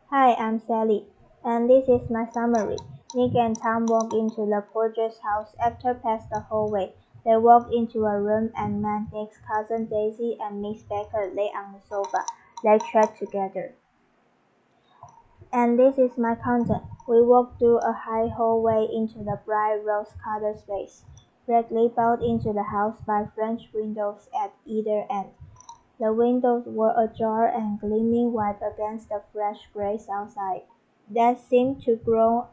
Hi, I'm Sally, and this is my summary. Nick and Tom walk into the Porter's house after past the hallway. They walk into a room and met Nick's cousin Daisy and Miss Baker lay on the sofa. They chat together. And this is my content. We walk through a high hallway into the bright rose-colored space, brightly built into the house by French windows at either end. The windows were ajar and gleaming white against the fresh gray outside, that seemed to grow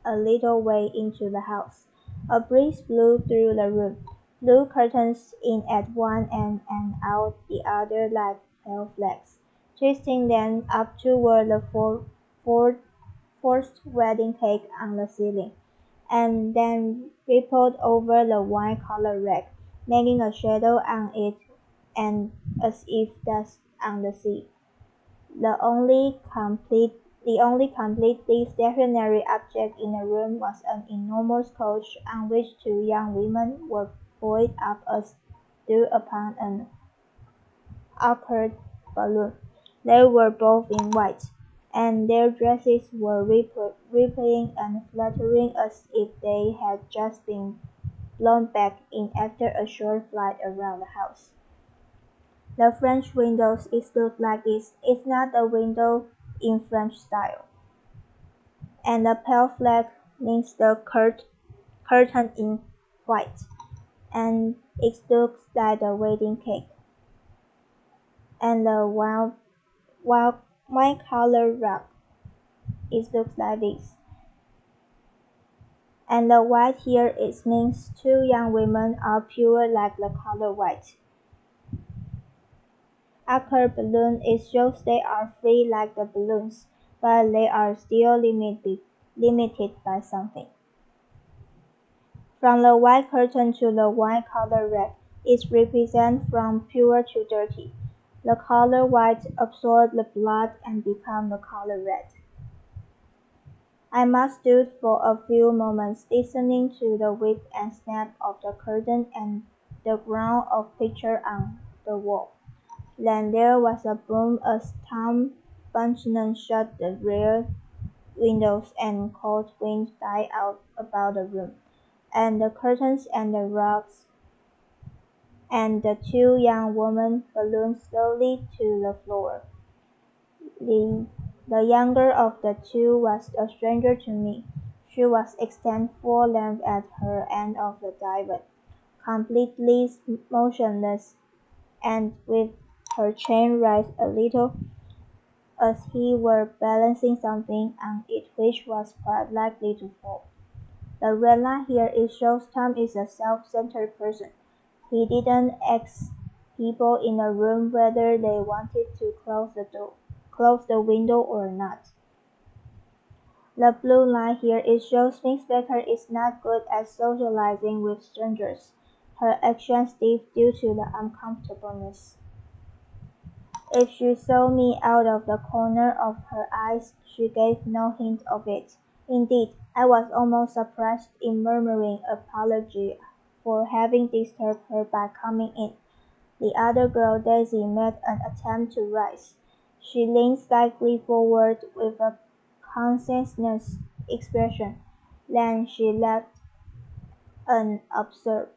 a little way into the house. A breeze blew through the room, blew curtains in at one end and out the other like pale flags, twisting them up toward the for- forced wedding cake on the ceiling, and then rippled over the wine-colored rag, making a shadow on it and as if dust on the sea. The only completely stationary object in the room was an enormous couch on which two young women were buoyed up as stood upon an arched balloon. They were both in white, and their dresses were rippling and fluttering as if they had just been blown back in after a short flight around the house. The French windows is built like this. It's not a window in French style. And the pale flag means the curtain in white. And it looks like the wedding cake. And the wild wine color rug. It looks like this. And the white here it means two young women are pure like the color white. Arched balloon it shows they are free like the balloons, but they are still limited by something. From the white curtain to the wine-colored rag, it represents from pure to dirty. The color white absorbs the blood and becomes the color red. I must stood for a few moments listening to the whip and snap of the curtain and the ground of picture on the wall. Then there was a boom as Tom Bunchen shut the rear windows and cold wind died out about the room, and the curtains and the rugs and the two young women ballooned slowly to the floor. The, the younger of the two was a stranger to me. She was extended full length at her end of the divan, completely motionless, and with her chin raised a little as he were balancing something on it which was quite likely to fall. The red line here it shows Tom is a self-centered person. He didn't ask people in the room whether they wanted to close the window or not. The blue line here it shows Miss Baker is not good at socializing with strangers. Her actions stiff due to the uncomfortableness. If she saw me out of the corner of her eyes, she gave no hint of it. Indeed, I was almost surprised in murmuring apology for having disturbed her by coming in. The other girl, Daisy, made an attempt to rise. She leaned slightly forward with a conscientious expression. Then she laughed an absurd,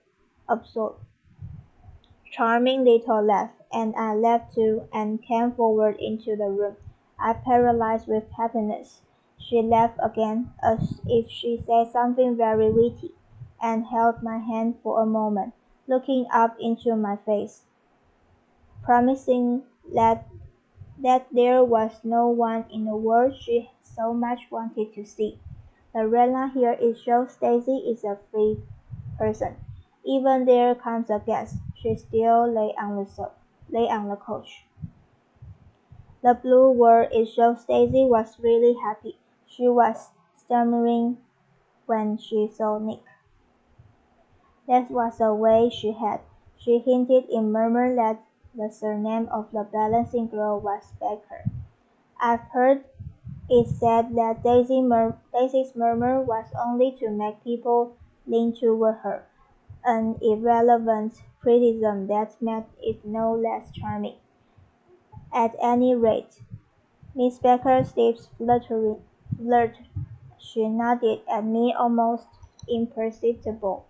charming little laugh, and I laughed too and came forward into the room. I paralyzed with happiness. She laughed again, as if she said something very witty, and held my hand for a moment, looking up into my face, promising that there was no one in the world she so much wanted to see. The red line here it shows Daisy is a free person. Even there comes a guest, she still lay on the couch. The blue word it shows Daisy was really happy. She was stammering when she saw Nick. That was a way she had. She hinted in murmur that the surname of the balancing girl was Baker. I've heard it said that Daisy's murmur was only to make people lean toward her, an irrelevant criticism that made it no less charming. At any rate, Miss Becker's lips fluttered. She nodded at me almost imperceptibly,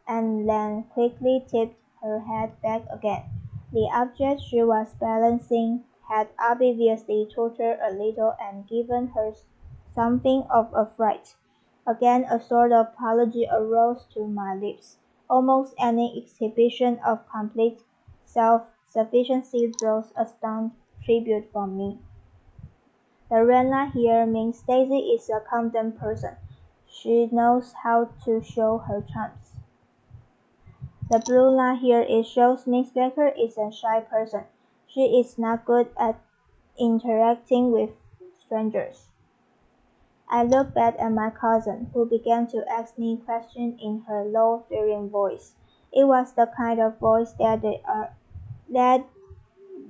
and then quickly tipped her head back again. The object she was balancing had obviously tottered a little and given her something of a fright. Again a sort of apology arose to my lips. Almost any exhibition of complete self-sufficiency draws a stunned tribute from me. The Rena here means Daisy is a confident person. She knows how to show her charms. The blue line here it shows Miss Baker is a shy person. She is not good at interacting with strangers. I looked back at my cousin, who began to ask me questions in her low, fearing voice. It was the kind of voice that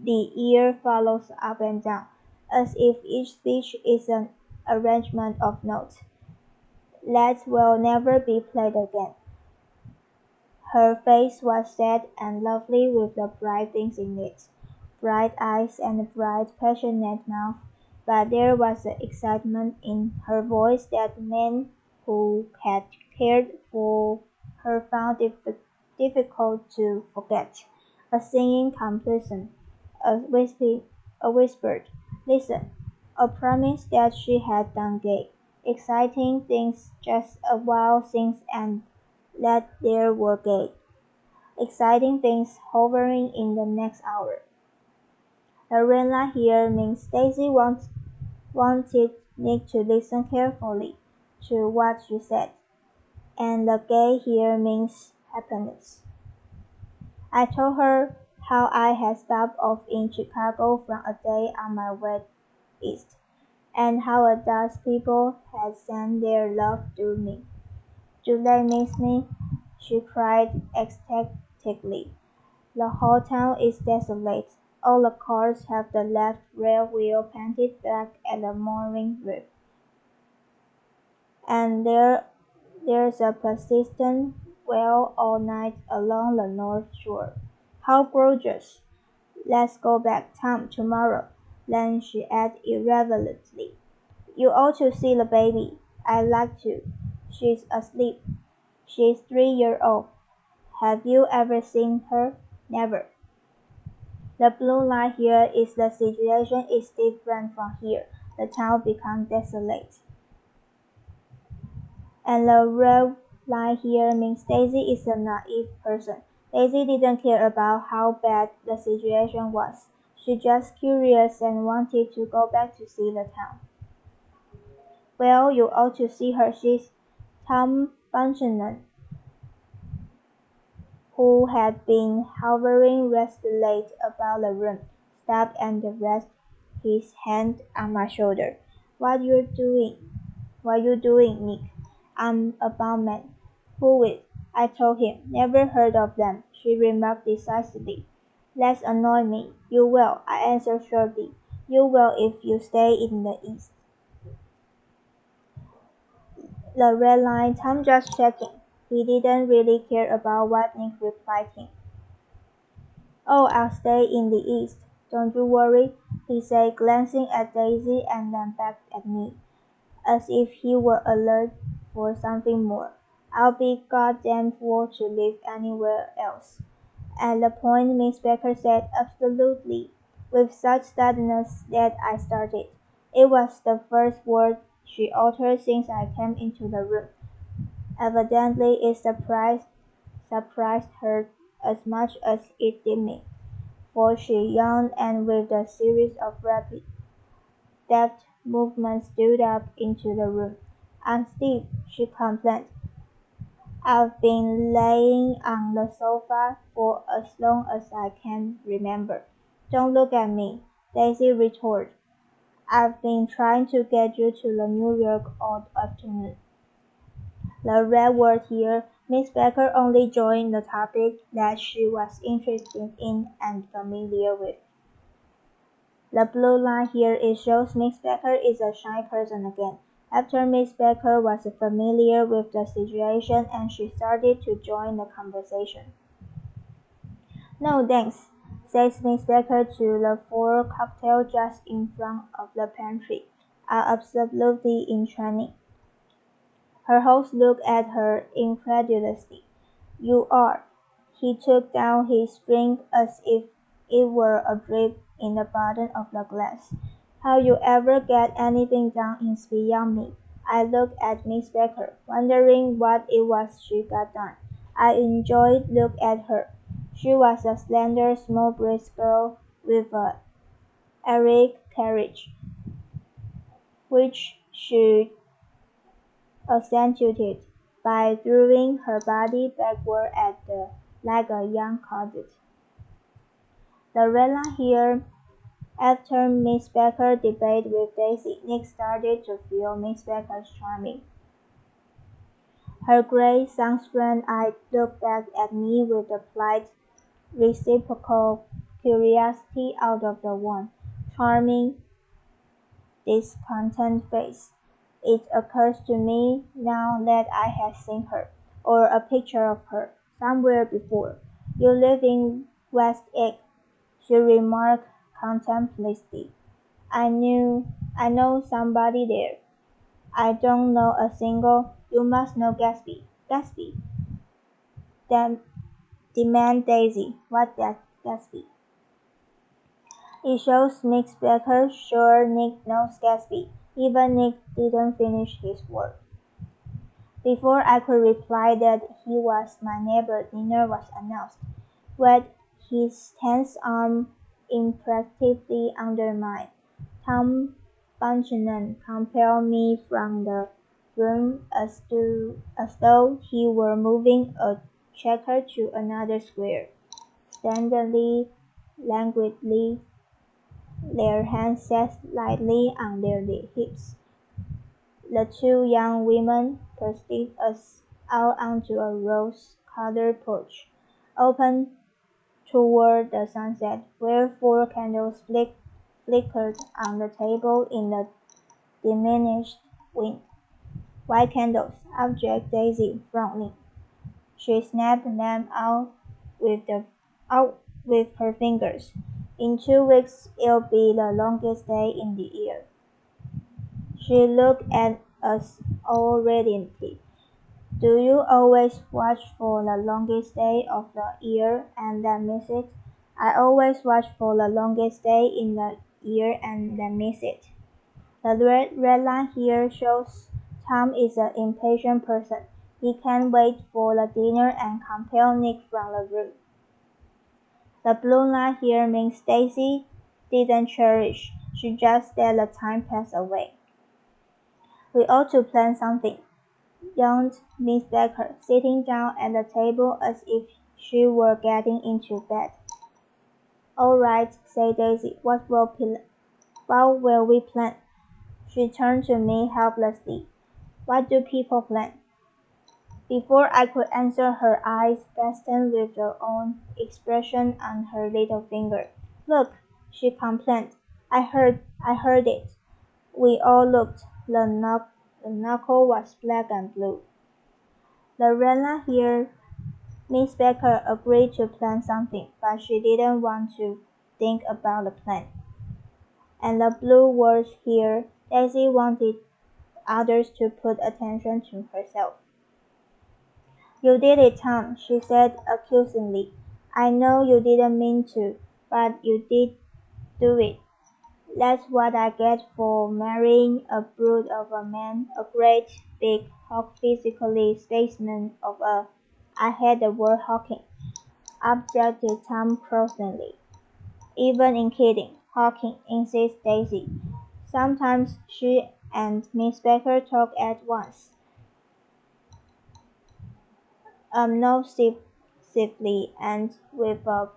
the ear follows up and down, as if each speech is an arrangement of notes that will never be played again. Her face was sad and lovely with the bright things in it, bright eyes and a bright, passionate mouth, but there was an excitement in her voice that men who had cared for her found it difficult to forget. A singing completion, a whispered, "Listen," a promise that she had done gay, exciting things just a while since and that there were gay, exciting things hovering in the next hour. The Lorena here means Daisy wanted Nick to listen carefully to what she said, and the gay here means happiness. I told her how I had stopped off in Chicago for a day on my way east, and how a dozen people had sent their love to me. "Do they miss me?" she cried ecstatically. "The whole town is desolate. All the cars have the left rear wheel painted black at the mooring reef, and there's a persistent wail all night along the North Shore. How gorgeous! Let's go back, Tom, tomorrow." Then she added irrelevantly, "You ought to see the baby." "I'd like to. She's asleep. She's 3 years old. Have you ever seen her?" "Never." The blue line here is the situation is different from here. The town becomes desolate. And the red line here means Daisy is a naive person. Daisy didn't care about how bad the situation was. She just curious and wanted to go back to see the town. "Well, you ought to see her. She's—" Tom Buchanan, who had been hovering restlessly about the room, stopped and rested his hand on my shoulder. What you doing, Nick?" "I'm a bowman." "Who with?" I told him. "Never heard of them," she remarked decisively. "That's annoy me." "You will," I answered shortly. "You will if you stay in the East." The red line, Tom just checking. He didn't really care about what Nick replied him. "Oh, I'll stay in the East. Don't you worry," he said, glancing at Daisy and then back at me, as if he were alert for something more. "I'll be goddamn fool to live anywhere else." At the point Miss Baker said "absolutely" with such suddenness that I started. It was the first word she uttered since I came into the room. Evidently it surprised her as much as it did me, for she yawned and with a series of rapid, deft movements stood up into the room. "I'm stiff," she complained. "I've been laying on the sofa for as long as I can remember." "Don't look at me," Daisy retorted. "I've been trying to get you to the New York all afternoon." The red word here, Miss Baker only joined the topic that she was interested in and familiar with. The blue line here it shows Miss Baker is a shy person again. After Miss Baker was familiar with the situation and she started to join the conversation. "No, thanks," says Miss Baker to the four cocktail just in front of the pantry, are absolutely in training. Her host looked at her incredulously. "You are." He took down his drink as if it were a drip in the bottom of the glass. "How you ever get anything done is beyond me." I looked at Miss Baker, wondering what it was she got done. I enjoyed look at her. She was a slender, small-breasted girl with an erect carriage, which she accentuated by throwing her body backward like a young cadet. Lorella here. After Miss Baker's debate with Daisy, Nick started to feel Miss Baker charming. Her gray, sunstruck eyes looked back at me with a polite, reciprocal curiosity out of the one charming, discontented face. It occurs to me now that I had seen her, or a picture of her, somewhere before. "You live in West Egg," she remarked contemplatively. I know somebody there." "I don't know a single." "You must know Gatsby." "Gatsby?" demanded Daisy. "What's Gatsby?" It shows Miss Baker sure Nick knows Gatsby. Even Nick didn't finish his word. Before I could reply that he was my neighbor, dinner was announced. With his tense arm imperatively under mine, Tom Buchanan compelled me from the room as though he were moving a checker to another square. Steadily, languidly, their hands set lightly on their hips, the two young women preceded us out onto a rose-colored porch, open toward the sunset, where four candles flickered on the table in the diminished wind. "White candles," objected Daisy, frowning. She snapped them out with her fingers. "In 2 weeks it'll be the longest day in the year." She looked at us all radiantly. "Do you always watch for the longest day of the year and then miss it?" "I always watch for the longest day in the year and then miss it." The red line here shows Tom is an impatient person. He can't wait for the dinner and compel Nick from the room. The blue line here means Daisy didn't cherish. She just let the time pass away. "We ought to plan something," yawned Miss Baker, sitting down at the table as if she were getting into bed. "All right," said Daisy. What will we plan?" She turned to me helplessly. "What do people plan?" Before I could answer, her eyes fastened with their own expression on her little finger. "Look," she complained. I heard it." We all looked. The knuckle was black and blue. Lorella here. Miss Baker agreed to plan something, but she didn't want to think about the plan. And the blue words here, Daisy wanted others to put attention to herself. "You did it, Tom," she said accusingly. "I know you didn't mean to, but you did do it. That's what I get for marrying a brute of a man, a great, big, hawk physically specimen of a—" "I hate the word hawking," objected Tom crossly. "Even in kidding, hawking," insisted Daisy. Sometimes she and Miss Baker talk at once. Obnoxiously and with a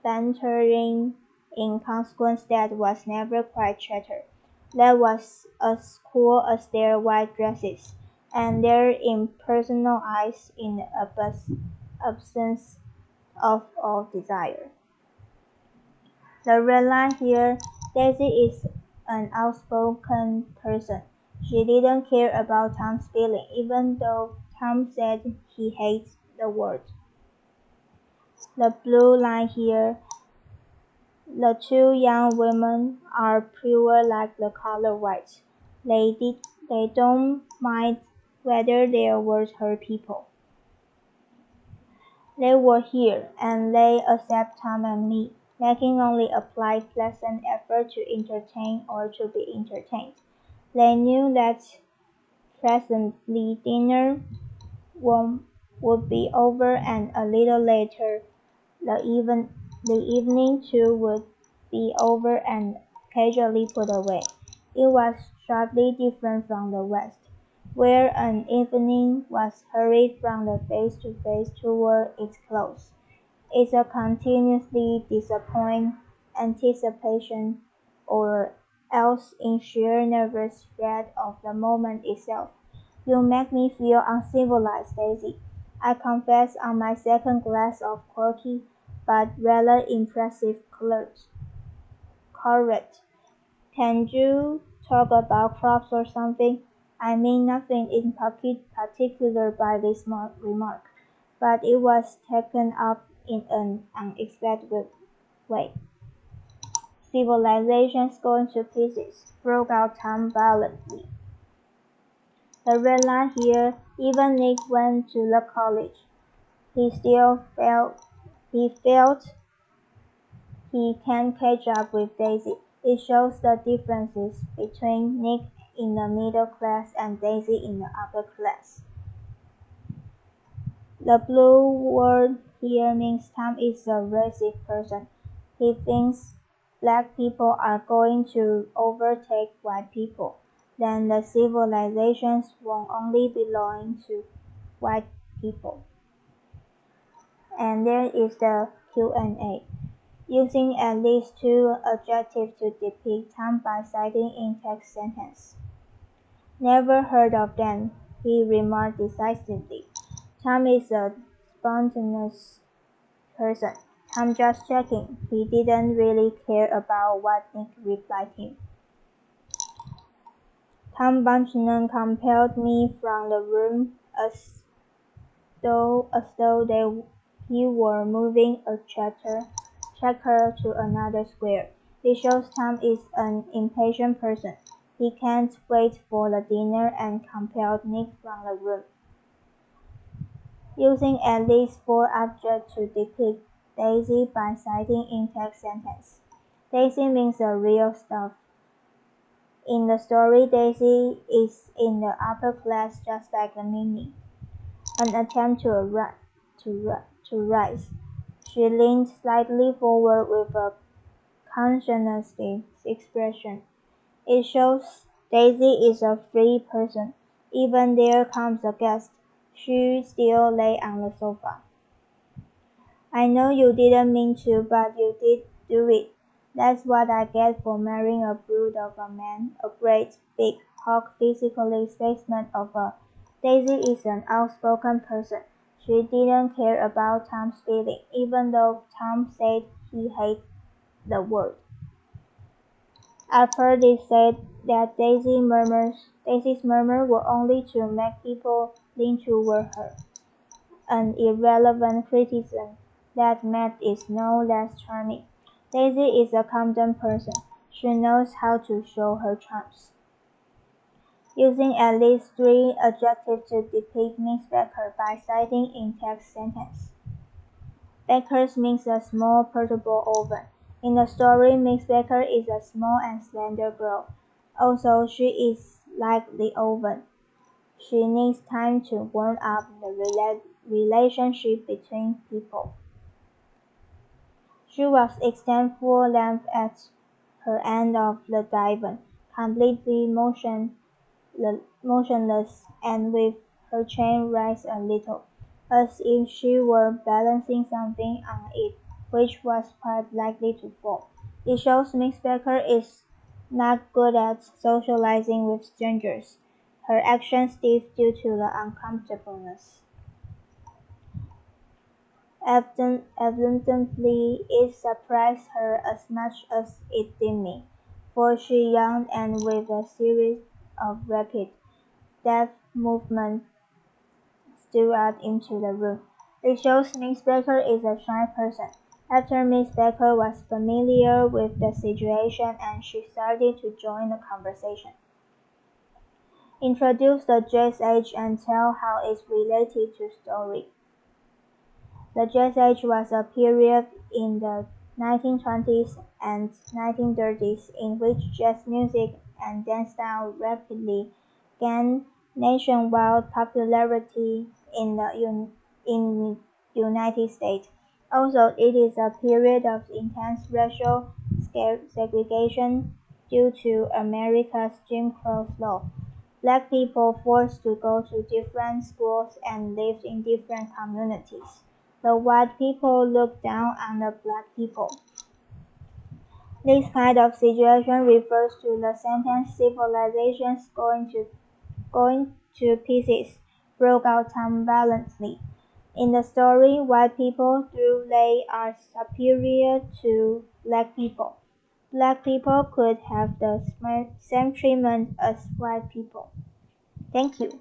bantering inconsequence that was never quite chatter, that was as cool as their white dresses, and their impersonal eyes in the absence of all desire. The red line here, Daisy is an outspoken person. She didn't care about Tom's feeling, even though Tom said he hates the word. The blue line here, The two young women are pure like the color white. They don't mind whether their words hurt people. They were here, and they accept Tom and me, making only a pleasant effort to entertain or to be entertained. They knew that presently dinner would be over, and a little later the even the evening too would be over and casually put away. It was sharply different from the West, where an evening was hurried from the face-to-face toward its close. It's a continuously disappointing anticipation, or else in sheer nervous dread of the moment itself. You make me feel uncivilized, Daisy. I confess on my second glass of quirky but rather impressive claret. Can you talk about crops or something? I mean nothing in particular by this remark, but it was taken up in an unexpected way. Civilization's going to pieces, broke out Tom violently. The red line here, even Nick went to the college. He still felt he can catch up with Daisy. It shows the differences between Nick in the middle class and Daisy in the upper class. The blue word here means Tom is a racist person. He thinks black people are going to overtake white people. Then the civilizations won't only belong to white people. And there is the Q&A. Using at least two adjectives to depict Tom by citing in text sentence. Never heard of them, he remarked decisively. Tom is a spontaneous person. I'm just checking. He didn't really care about what Nick replied him. Tom Buchanan compelled me from the room as though he were moving a checker to another square. It shows Tom is an impatient person. He can't wait for the dinner and compelled Nick from the room. Using at least four adjectives to depict Daisy by citing in text sentence. Daisy means the real stuff. In the story, Daisy is in the upper class just like the Minnie. An attempt to rise. She leaned slightly forward with a conscientious expression. It shows Daisy is a free person. Even there comes a guest. She still lay on the sofa. I know you didn't mean to, but you did do it. That's what I get for marrying a brute of a man, a great, big, hawk physically specimen of a. Daisy is an outspoken person. She didn't care about Tom's feeling, even though Tom said he hated the word. I've heard it said that Daisy's murmurs were only to make people lean toward her. An irrelevant criticism that Matt is no less charming. Daisy is a competent person. She knows how to show her charms. Using at least three adjectives to depict Miss Becker by citing in text sentence. Becker's means a small portable oven. In the story, Miss Becker is a small and slender girl. Also, she is like the oven. She needs time to warm up the relationship between people. She was extended full length at her end of the divan, completely motionless, and with her chin raised a little, as if she were balancing something on it which was quite likely to fall. It shows Miss Becker is not good at socializing with strangers. Her actions stiff due to the uncomfortableness. Evidently it surprised her as much as it did me, for she yawned and with a series of rapid, deft movements stood out into the room. It shows Miss Baker is a shy person. After Miss Baker was familiar with the situation and she started to join the conversation. Introduce the Jazz Age and tell how it's related to story. The Jazz Age was a period in the 1920s and 1930s in which jazz music and dance style rapidly gained nationwide popularity in the United States. Also, it is a period of intense racial segregation due to America's Jim Crow law. Black people forced to go to different schools and lived in different communities. The white people looked down on the black people. This kind of situation refers to the sentence civilizations going to pieces, broke out violently. In the story, white people though they are superior to black people. Black people could have the same treatment as white people. Thank you.